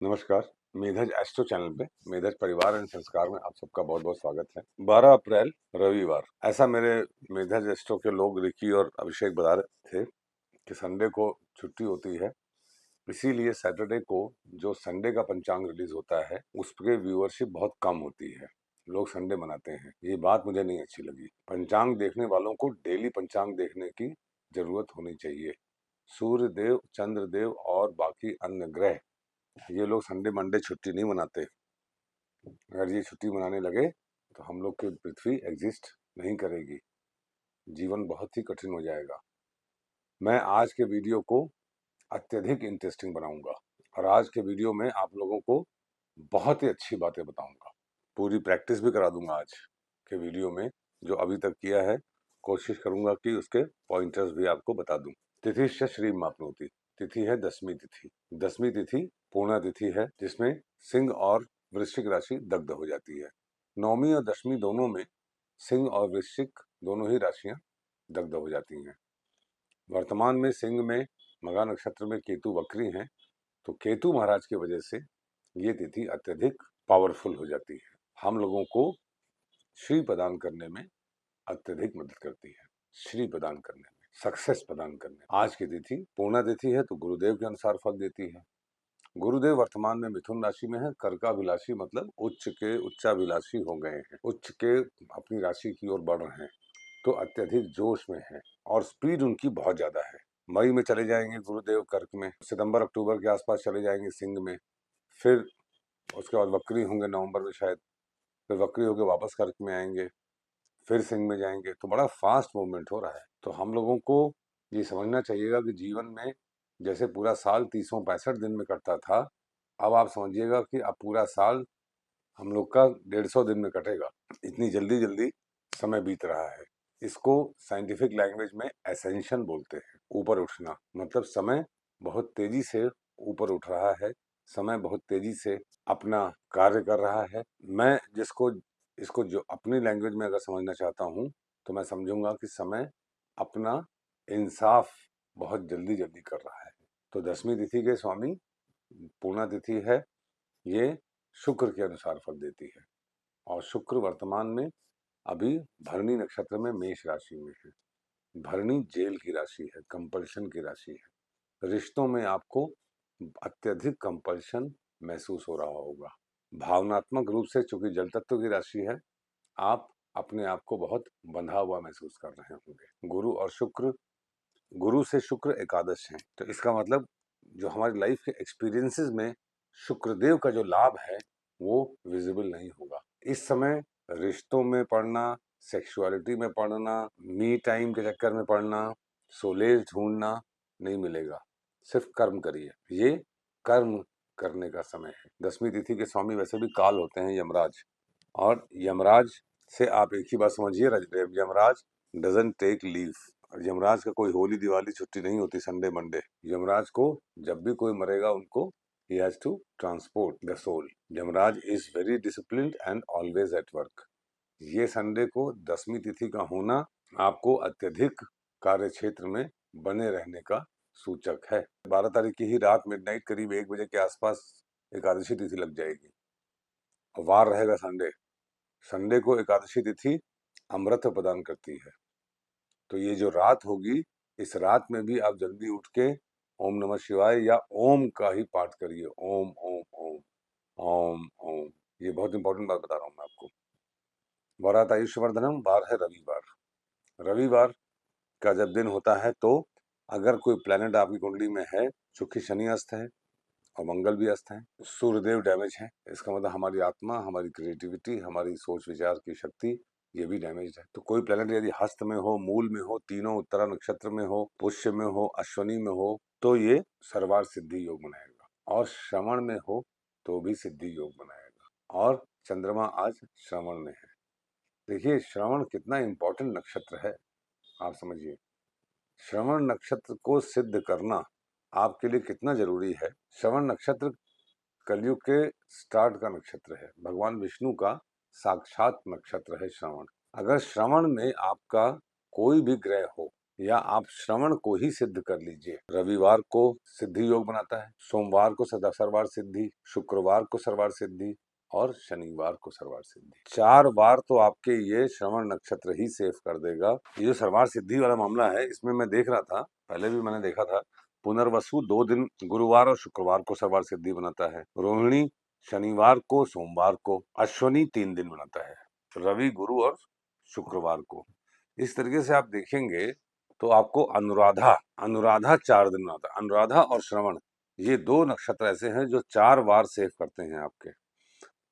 नमस्कार। मेधज astro channel पे मेधज परिवार एंड संस्कार में आप सबका बहुत बहुत स्वागत है। 12 अप्रैल रविवार, ऐसा मेरे मेधज एस्ट्रो के लोग रिकी और अभिषेक बता रहे थे कि संडे को छुट्टी होती है, इसीलिए सैटरडे को जो संडे का पंचांग रिलीज होता है उसके व्यूअरशिप बहुत कम होती है। लोग संडे मनाते हैं, ये बात मुझे नहीं अच्छी लगी। पंचांग देखने वालों को डेली पंचांग देखने की जरूरत होनी चाहिए। सूर्य देव, चंद्र देव और बाकी अन्य ग्रह, ये लोग संडे मंडे छुट्टी नहीं मनाते। अगर ये छुट्टी मनाने लगे तो हम लोग की पृथ्वी एग्जिस्ट नहीं करेगी, जीवन बहुत ही कठिन हो जाएगा। मैं आज के वीडियो को अत्यधिक इंटरेस्टिंग बनाऊंगा और आज के वीडियो में आप लोगों को बहुत ही अच्छी बातें बताऊंगा। पूरी प्रैक्टिस भी करा दूंगा आज के वीडियो में, जो अभी तक किया है कोशिश करूंगा कि उसके पॉइंटर्स भी आपको बता दूं। तिथि श्री मापनोती, तिथि है दसवीं तिथि। दसवीं तिथि पूर्णा तिथि है, जिसमें सिंह और वृश्चिक राशि दग्ध हो जाती है। नौवीं और दसवीं दोनों में सिंह और वृश्चिक दोनों ही राशियां दग्ध हो जाती हैं। वर्तमान में सिंह में मघा नक्षत्र में केतु वक्री हैं, तो केतु महाराज की वजह से ये तिथि अत्यधिक पावरफुल हो जाती है। हम लोगों को श्री प्रदान करने में अत्यधिक मदद करती है, श्री प्रदान करने में, सक्सेस प्रदान करने में। आज की तिथि पूर्णा तिथि है, तो गुरुदेव के अनुसार फल देती है। गुरुदेव वर्तमान में मिथुन राशि में है। कर्काभिलाषी मतलब उच्च के उच्चाभिलाषी हो गए हैं, उच्च के अपनी राशि की ओर बढ़ रहे हैं, तो अत्यधिक जोश में है और स्पीड उनकी बहुत ज्यादा है। मई में चले जाएंगे गुरुदेव कर्क में, सितंबर अक्टूबर के आसपास चले जाएंगे सिंह में, फिर उसके बाद वक्री होंगे नवंबर में शायद, फिर वक्री होकर वापस कर्क में आएंगे, फिर सिंह में जाएंगे। तो बड़ा फास्ट मूवमेंट हो रहा है। तो हम लोगों को ये समझना चाहिएगा कि जीवन में जैसे पूरा साल 365 दिन में कटता था, अब आप समझिएगा कि अब पूरा साल हम लोग का 150 दिन में कटेगा। इतनी जल्दी जल्दी समय बीत रहा है। इसको साइंटिफिक लैंग्वेज में एसेंशन बोलते हैं, ऊपर उठना। मतलब समय बहुत तेजी से ऊपर उठ रहा है, समय बहुत तेजी से अपना कार्य कर रहा है। मैं जिसको इसको जो अपनी लैंग्वेज में अगर समझना चाहता हूँ, तो मैं समझूंगा कि समय अपना इंसाफ बहुत जल्दी जल्दी कर रहा है। तो दसवीं तिथि के स्वामी पूर्णा तिथि है, ये शुक्र के अनुसार फल देती है। और शुक्र वर्तमान में अभी भरणी नक्षत्र में मेष राशि में है। भरणी जेल की राशि है, कंपल्शन की राशि है। रिश्तों में आपको अत्यधिक कंपल्शन महसूस हो रहा होगा। भावनात्मक रूप से, चूंकि जल तत्व की राशि है, आप अपने आप को बहुत बंधा हुआ महसूस कर रहे होंगे। गुरु और शुक्र, गुरु से शुक्र एकादश है, तो इसका मतलब जो हमारी लाइफ के एक्सपीरियंसेस में शुक्रदेव का जो लाभ है वो विजिबल नहीं होगा। इस समय रिश्तों में पड़ना, सेक्सुअलिटी में पड़ना, मी टाइम के चक्कर में पड़ना, सोलेज ढूंढना नहीं मिलेगा। सिर्फ कर्म करिए, ये कर्म करने का समय है। दसवीं तिथि के स्वामी वैसे भी काल होते हैं, यमराज। और यमराज से आप एक ही बात समझिए, Yamraj doesn't take leave. Yamraj का कोई होली दिवाली छुट्टी नहीं होती संडे मंडे। यमराज को जब भी कोई मरेगा, उनको he has to transport the soul. Yamraj is very disciplined and always at work. ये संडे को दसवीं तिथि का होना आपको अत्यधिक कार्य क्षेत्र में बने रहने का सूचक है। 12 तारीख की ही रात मिडनाइट करीब 1 बजे के आसपास एकादशी तिथि लग जाएगी, वार रहेगा संडे। संडे को एकादशी तिथि अमृत प्रदान करती है। तो ये जो रात होगी, इस रात में भी आप जल्दी उठ के ओम नमः शिवाय या ओम का ही पाठ करिए। ओम ओम ओम ओम ओम। ये बहुत इंपॉर्टेंट बात बता रहा हूँ मैं आपको। वरात आयुष्यवर्धनम, वार है रविवार। रविवार का जब दिन होता है, तो अगर कोई प्लेनेट आपकी कुंडली में है, चूंकि शनि अस्त है और मंगल भी अस्त है, सूर्यदेव डैमेज है, इसका मतलब हमारी आत्मा, हमारी क्रिएटिविटी, हमारी सोच विचार की शक्ति, ये भी डैमेज है। तो कोई प्लेनेट यदि हस्त में हो, मूल में हो, तीनों उत्तरा नक्षत्र में हो, पुष्य में हो, अश्वनी में हो, तो ये सर्वार सिद्धि योग बनाएगा। और श्रवण में हो तो भी सिद्धि योग बनाएगा। और चंद्रमा आज श्रवण में है। देखिए श्रवण कितना इंपॉर्टेंट नक्षत्र है, आप समझिए। श्रवण नक्षत्र को सिद्ध करना आपके लिए कितना जरूरी है। श्रवण नक्षत्र कलयुग के स्टार्ट का नक्षत्र है, भगवान विष्णु का साक्षात नक्षत्र है श्रवण। अगर श्रवण में आपका कोई भी ग्रह हो, या आप श्रवण को ही सिद्ध कर लीजिए। रविवार को सिद्धि योग बनाता है, सोमवार को सर्वार सिद्धि, शुक्रवार को सर्वार सिद्धि और शनिवार को सर्वार सिद्धि। 4 बार तो आपके ये श्रवण नक्षत्र ही सेव कर देगा। ये जो सर्वार सिद्धि वाला मामला है, इसमें मैं देख रहा था, पहले भी मैंने देखा था, पुनर्वसु 2 दिन गुरुवार और शुक्रवार को सर्वार सिद्धि बनाता है, रोहिणी शनिवार को, सोमवार को, अश्विनी 3 दिन बनाता है, रवि गुरु और शुक्रवार को। इस तरीके से आप देखेंगे तो आपको अनुराधा अनुराधा 4 दिन बनाता है। अनुराधा और श्रवण ये 2 नक्षत्र ऐसे हैं जो 4 बार सेव करते हैं आपके।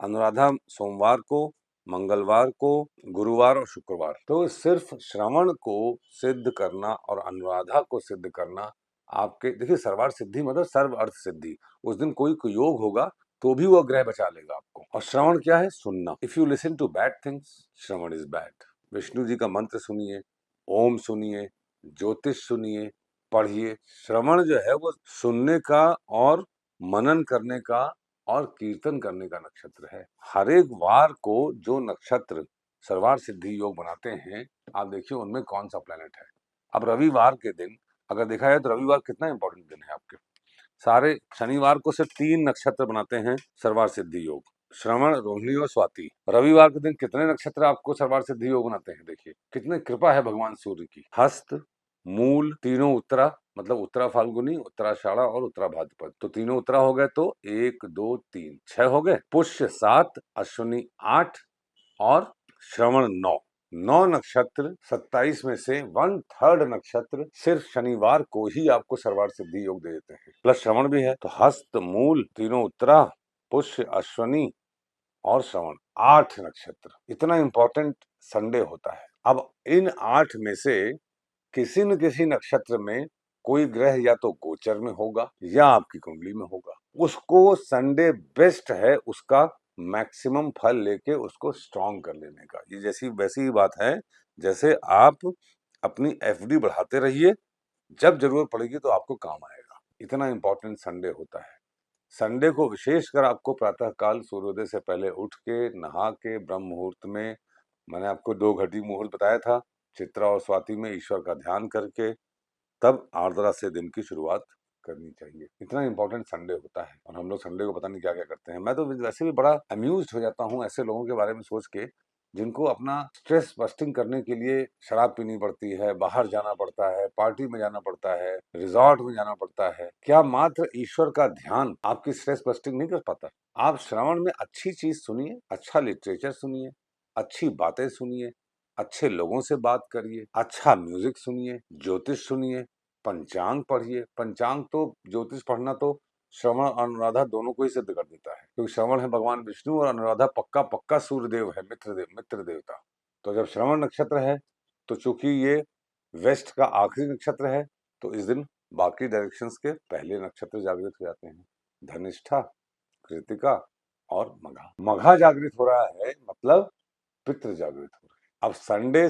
अनुराधा सोमवार को, मंगलवार को, गुरुवार और शुक्रवार। तो सिर्फ श्रवण को सिद्ध करना और अनुराधा को सिद्ध करना आपके, देखिए सर्वार्थ सिद्धि मतलब सर्व अर्थ सिद्धि। उस दिन कोई योग होगा तो भी वो ग्रह बचा लेगा आपको। और श्रवण क्या है? सुनना। If you listen to bad things, shravan is bad. Vishnu ji का मंत्र सुनिए, ओम सुनिए, ज्योतिष सुनिए, पढ़िए। श्रवण जो है वो सुनने का और मनन करने का और कीर्तन करने का नक्षत्र है। हर एक वार को जो नक्षत्र सर्वार सिद्धि योग बनाते हैं, आप देखिए उनमें कौन सा प्लेनेट है। अब रविवार के दिन अगर देखा जाए तो रविवार कितना इंपॉर्टेंट दिन है आपके। सारे शनिवार को सिर्फ 3 नक्षत्र बनाते हैं सर्वार सिद्धि योग, श्रवण, रोहिणी और स्वाति। रविवार के दिन कितने नक्षत्र आपको सर्वार सिद्धि योग बनाते हैं? देखिए कितनी कृपा है भगवान सूर्य की। हस्त, मूल, तीनों उत्तरा, मतलब उत्तरा फाल्गुनी, उत्तराषाढ़ा और उत्तरा भाद्रपद। तो तीनों उत्तरा हो गए तो 1 2 3 6 हो गए। पुष्य 7, अश्विनी 8 और श्रवण 9। 9 नक्षत्र 27 में से 1/3 नक्षत्र सिर्फ शनिवार को ही आपको सर्वार सिद्धि योग दे देते हैं। प्लस श्रवण भी है तो हस्त, मूल, तीनों उत्तरा, पुष्य, अश्विनी और श्रवण 8 नक्षत्र। इतना इंपॉर्टेंट संडे होता है। अब इन 8 में से किसी न किसी नक्षत्र में कोई ग्रह या तो गोचर में होगा या आपकी कुंडली में होगा। उसको संडे बेस्ट है उसका मैक्सिमम फल लेके उसको स्ट्रॉन्ग कर लेने का। ये जैसी वैसी ही बात है जैसे आप अपनी एफडी बढ़ाते रहिए, जब जरूरत पड़ेगी तो आपको काम आएगा। इतना इंपॉर्टेंट संडे होता है। संडे को विशेषकर आपको प्रातः काल सूर्योदय से पहले उठ के नहा के ब्रह्म मुहूर्त में, मैंने आपको 2 घटी मुहूर्त बताया था, चित्रा और स्वाति में ईश्वर का ध्यान करके तब आर्द्रा से दिन की शुरुआत करनी चाहिए। इतना इंपॉर्टेंट संडे होता है और हम लोग संडे को पता नहीं क्या क्या करते हैं। मैं तो वैसे भी बड़ा अम्यूज्ड हो जाता हूँ ऐसे लोगों के बारे में सोच के जिनको अपना स्ट्रेस बस्टिंग करने के लिए शराब पीनी पड़ती है, बाहर जाना पड़ता है, पार्टी में जाना पड़ता है, रिजॉर्ट में जाना पड़ता है। क्या मात्र ईश्वर का ध्यान आपकी स्ट्रेस बस्टिंग नहीं कर पाता? आप श्रवण में अच्छी चीज सुनिए, अच्छा लिटरेचर सुनिए, अच्छी बातें सुनिए, अच्छे लोगों से बात करिए, अच्छा म्यूजिक सुनिए, ज्योतिष सुनिए, पंचांग पढ़िए। पंचांग तो ज्योतिष पढ़ना तो श्रवण और अनुराधा दोनों को ही सिद्ध कर देता है, क्योंकि श्रवण है भगवान विष्णु और अनुराधा पक्का पक्का सूर्यदेव है, मित्र देवता। तो जब श्रवण नक्षत्र है तो चूंकि ये वेस्ट का आखिरी नक्षत्र है तो इस दिन बाकी डायरेक्शंस के पहले नक्षत्र जागृत हो जाते हैं। धनिष्ठा, कृतिका और मघा। मघा जागृत हो रहा है मतलब पितृ जागृत हो रहे हैं। अब संडे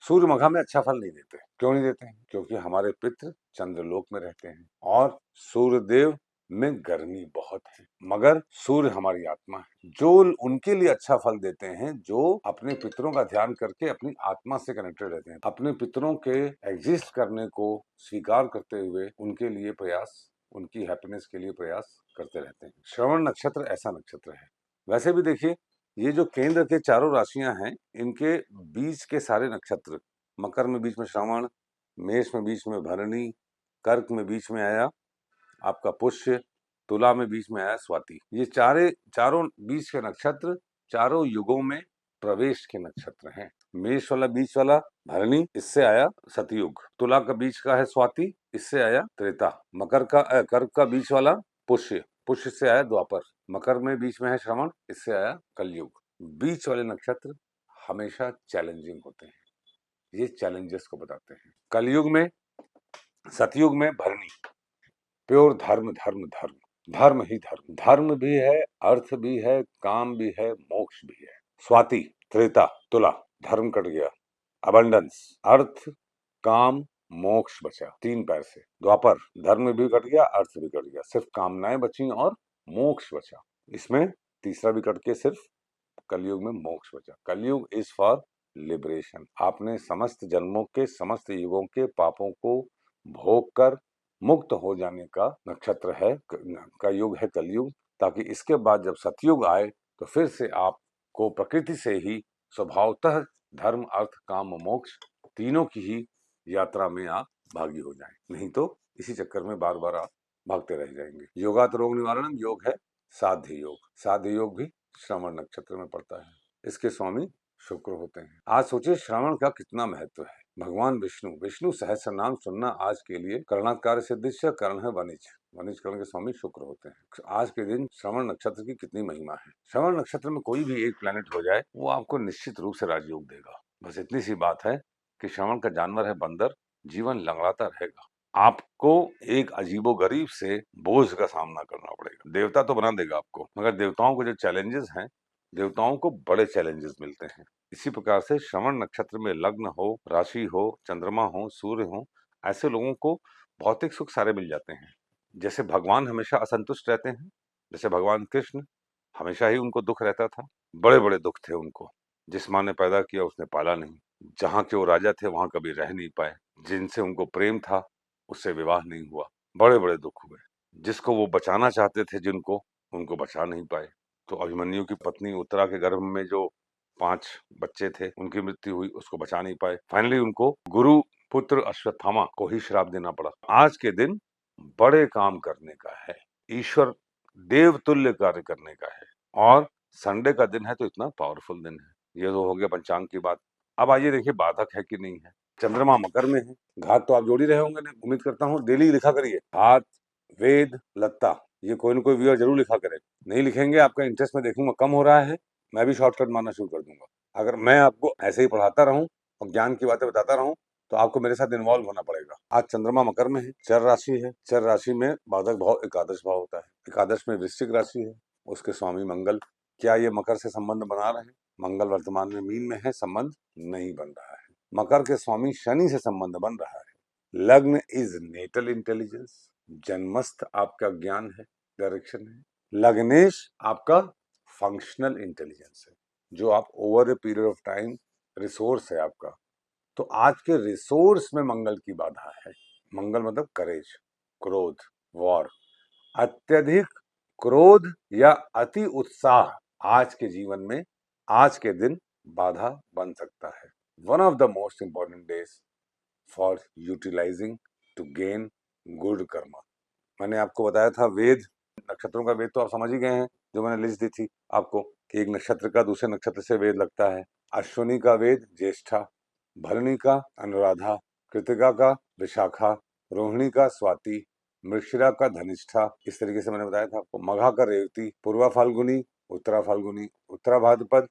सूर्य मघा में अच्छा फल नहीं देते। क्यों नहीं देते हैं? क्योंकि हमारे पितृ चंद्रलोक में रहते हैं और सूर्यदेव में गर्मी बहुत है, मगर सूर्य हमारी आत्मा है। जो उनके लिए अच्छा फल देते हैं जो अपने पितरों का ध्यान करके अपनी आत्मा से कनेक्टेड रहते हैं, अपने पितरों के एग्जिस्ट करने को स्वीकार करते हुए उनके लिए प्रयास, उनकी हैप्पीनेस के लिए प्रयास करते रहते हैं। श्रवण नक्षत्र ऐसा नक्षत्र है। वैसे भी देखिए ये जो केंद्र के चारों राशियां हैं इनके बीच के सारे नक्षत्र, मकर में बीच में श्रवण, मेष में बीच में भरणी, कर्क में बीच में आया आपका पुष्य, तुला में बीच में आया स्वाति। ये चारों बीच के नक्षत्र चारों युगों में प्रवेश के नक्षत्र हैं। मेष वाला बीच वाला भरणी, इससे आया सतयुग। तुला का बीच का है स्वाति, इससे आया त्रेता। कर्क का बीच वाला पुष्य, पुष्य से आया द्वापर। मकर में बीच में है श्रवण, इससे आया कलयुग। बीच वाले नक्षत्र हमेशा चैलेंजिंग होते हैं, ये चैलेंजेस को बताते हैं। कलयुग में, सतयुग में भरणी, प्योर धर्म धर्म धर्म, धर्म ही धर्म, धर्म भी है, अर्थ भी है, काम भी है, मोक्ष भी है। स्वाति, त्रेता, तुला, धर्म कट गया, अबंडेंस, अर्थ, काम, मोक्ष बचा, 3 पैर से। द्वापर, धर्म भी कट गया, अर्थ भी कट गया, सिर्फ कामनाएं बची और मोक्ष बचा। इसमें तीसरा भी कट के सिर्फ कलयुग में मोक्ष बचा। कलयुग इज फॉर लिबरेशन। आपने समस्त जन्मों के समस्त युगों के पापों को भोग कर मुक्त हो जाने का नक्षत्र है, का युग है कलयुग, ताकि इसके बाद जब सतयुग आए तो फिर से आपको प्रकृति से ही स्वभावतः धर्म अर्थ काम मोक्ष तीनों की ही यात्रा में आप भागी हो जाएं। नहीं तो इसी चक्कर में बार बार आप भागते रह जाएंगे। योगात रोग निवारणम योग है साध्य योग। साध्य योग भी श्रवण नक्षत्र में पड़ता है। इसके स्वामी शुक्र होते हैं। आज सोचिए श्रवण का कितना महत्व है। भगवान विष्णु सहस्र नाम सुनना आज के लिए करणात्कार सिद्धिश्य कर्ण है वनिज। वनिज कर्ण के स्वामी शुक्र होते हैं। आज के दिन श्रवण नक्षत्र की कितनी महिमा है। श्रवण नक्षत्र में कोई भी एक प्लेनेट हो जाए वो आपको निश्चित रूप से राजयोग देगा। बस इतनी सी बात है कि श्रवण का जानवर है बंदर, जीवन लंगड़ाता रहेगा। आपको एक अजीबोगरीब से बोझ का सामना करना पड़ेगा। देवता तो बना देगा आपको, मगर देवताओं के जो चैलेंजेस हैं, देवताओं को बड़े चैलेंजेस मिलते हैं। इसी प्रकार से श्रवण नक्षत्र में लग्न हो, राशि हो, चंद्रमा हो, सूर्य हो, ऐसे लोगों को भौतिक सुख सारे मिल जाते हैं। जैसे भगवान हमेशा असंतुष्ट रहते हैं, जैसे भगवान कृष्ण हमेशा ही उनको दुख रहता था। बड़े बड़े दुख थे उनको। जिस माँ ने पैदा किया उसने पाला नहीं, जहाँ के वो राजा थे वहां कभी रह नहीं पाए, जिनसे उनको प्रेम था उससे विवाह नहीं हुआ, बड़े बड़े दुख हुए। जिसको वो बचाना चाहते थे जिनको, उनको बचा नहीं पाए। तो अभिमन्यु की पत्नी उत्तरा के गर्भ में जो 5 बच्चे थे उनकी मृत्यु हुई, उसको बचा नहीं पाए। फाइनली उनको गुरु पुत्र अश्वत्थामा को ही श्राप देना पड़ा। आज के दिन बड़े काम करने का है, ईश्वर देवतुल्य कार्य करने का है, और संडे का दिन है तो इतना पावरफुल दिन है। ये तो हो गया पंचांग की बात। अब आइए देखिए बाधक है कि नहीं है। चंद्रमा मकर में है। घात तो आप जोड़ ही रहे होंगे ना, उम्मीद करता हूँ डेली लिखा करिए, हाथ वेद लत्ता, ये कोई ना कोई व्यूअर जरूर लिखा करे। नहीं लिखेंगे आपका इंटरेस्ट मैं देखूंगा कम हो रहा है, मैं भी शॉर्टकट मारना शुरू कर दूंगा। अगर मैं आपको ऐसे ही पढ़ाता रहूं और ज्ञान की बातें बताता रहूं तो आपको मेरे साथ इन्वॉल्व होना पड़ेगा। आज चंद्रमा मकर में है, चर राशि है। चर राशि में बाधक भाव एकादश भाव होता है। एकादश में वृश्चिक राशि है, उसके स्वामी मंगल। क्या ये मकर से संबंध बना रहे हैं? मंगल वर्तमान में मीन में है, संबंध नहीं बन रहा है। मकर के स्वामी शनि से संबंध बन रहा है। लग्न इज नेटल इंटेलिजेंस, जन्मस्थ आपका ज्ञान है, डायरेक्शन है। लग्नेश आपका फंक्शनल इंटेलिजेंस है, जो आप over a period of time resource है आपका। तो आज के रिसोर्स में मंगल की बाधा है। मंगल मतलब करेज, क्रोध, वॉर। अत्यधिक क्रोध या अति उत्साह आज के जीवन में, आज के दिन बाधा बन सकता है। One of the most important days for utilizing to gain good karma. मैंने आपको बताया था वेद, नक्षत्रों का वेद तो आप समझ ही गए हैं, जो मैंने लिस्ट दी थी आपको कि एक नक्षत्र का दूसरे नक्षत्र से वेद लगता है। अश्विनी का वेद ज्येष्ठा, भरणी का अनुराधा, कृतिका का विशाखा, रोहिणी का स्वाति, मृगशिरा का धनिष्ठा। इस तरीके से मैंने बताया था आपको। मघा का रेवती, पूर्वा फाल्गुनी, उत्तरा फाल्गुनी, उत्तरा भाद्रपद,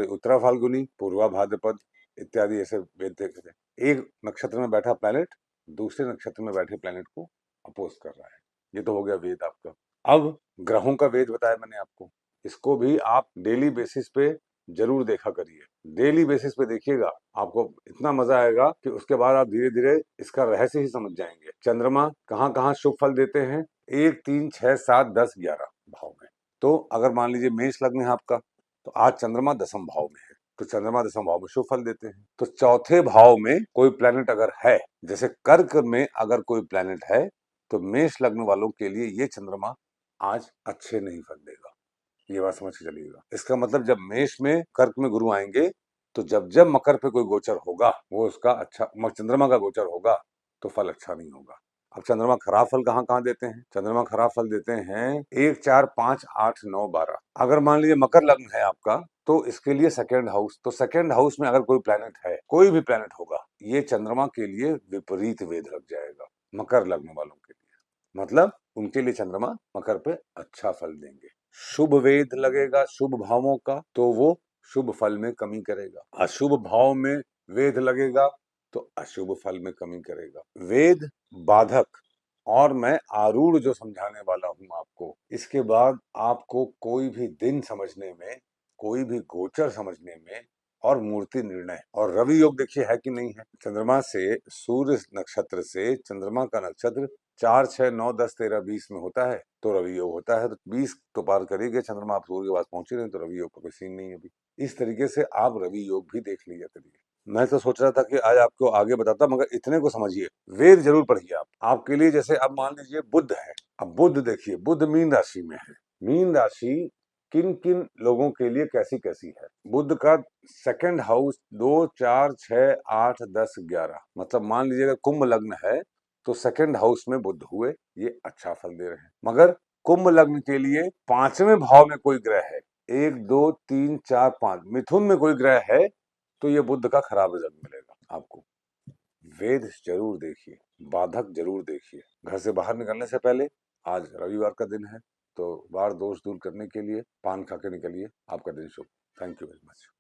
उत्तरा फाल्गुनी, पूर्वा भाद्रपद इत्यादि ऐसे वेद देखे थे। एक नक्षत्र में बैठा प्लैनेट दूसरे नक्षत्र में बैठे प्लैनेट को अपोज कर रहा है। ये तो हो गया वेद आपका। अब ग्रहों का वेद बताया मैंने आपको, इसको भी आप डेली बेसिस पे जरूर देखा करिए। डेली बेसिस पे देखिएगा, आपको इतना मजा आएगा कि उसके बाद आप धीरे धीरे इसका रहस्य ही समझ जाएंगे। चंद्रमा कहाँ कहाँ शुभ फल देते हैं? 1, 3, 6, 7, 10, 11 भाव में। तो अगर मान लीजिए मेष लग्न है आपका, तो आज चंद्रमा 10वें भाव में है, तो चंद्रमा 10वें भाव में शुभ फल देते हैं। तो चौथे भाव में कोई प्लेनेट अगर है, जैसे कर्क में अगर कोई प्लेनेट है, तो मेष लग्न वालों के लिए ये चंद्रमा आज अच्छे नहीं फल देगा। ये बात समझ के चलिएगा। इसका मतलब जब मेष में कर्क में गुरु आएंगे, तो जब जब मकर पे कोई गोचर होगा वो उसका अच्छा, चंद्रमा का गोचर होगा तो फल अच्छा नहीं होगा। अब चंद्रमा खराब फल कहाँ कहाँ देते हैं? चंद्रमा खराब फल देते हैं 1, 4, 5, 8, 9, 12। अगर मान लीजिए मकर लग्न है आपका, तो इसके लिए सेकेंड हाउस, तो सेकेंड हाउस में अगर कोई प्लेनेट है, कोई भी प्लेनेट होगा, ये चंद्रमा के लिए विपरीत वेद लग जाएगा मकर लग्न वालों के लिए। मतलब उनके लिए चंद्रमा मकर पे अच्छा फल देंगे। शुभ वेद लगेगा शुभ भावों का, तो वो शुभ फल में कमी करेगा। अशुभ भाव में वेद लगेगा तो अशुभ फल में कमी करेगा। वेद बाधक, और मैं आरूढ़ जो समझाने वाला हूं आपको, इसके बाद आपको कोई भी दिन समझने में, कोई भी गोचर समझने में, और मूर्ति निर्णय, और रवि योग देखिए है कि नहीं है। चंद्रमा से, सूर्य नक्षत्र से चंद्रमा का नक्षत्र 4, 6, 9, 10, 13, 20 में होता है तो रवि योग होता है, तो 20 तो पार कर ही गए, चंद्रमा आप सूर्य के पास पहुंच ही रहे हैं, तो रवि योग का कोई सीन नहीं है अभी। इस तरीके से आप रवि योग भी देख लिया करिए। मैं तो सोच रहा था कि आज आपको आगे बताता, मगर इतने को समझिए, वेद जरूर पढ़िए आप। आपके लिए जैसे अब मान लीजिए बुध है, अब बुध देखिए, बुध मीन राशि में है। मीन राशि किन किन लोगों के लिए कैसी कैसी है। बुध का सेकंड हाउस 2, 4, 6, 8, 10, 11, मतलब मान लीजिए अगर कुंभ लग्न है तो सेकंड हाउस में बुध हुए, ये अच्छा फल दे रहे हैं। मगर कुंभ लग्न के लिए 5वें भाव में कोई ग्रह है, 1, 2, 3, 4, 5, मिथुन में कोई ग्रह है, तो ये बुध का खराब रिजल्ट मिलेगा आपको। वेद जरूर देखिए, बाधक जरूर देखिए। घर से बाहर निकलने से पहले, आज रविवार का दिन है, तो वार दोष दूर करने के लिए पान खा के निकलिए, आपका दिन शुभ। Thank you very much.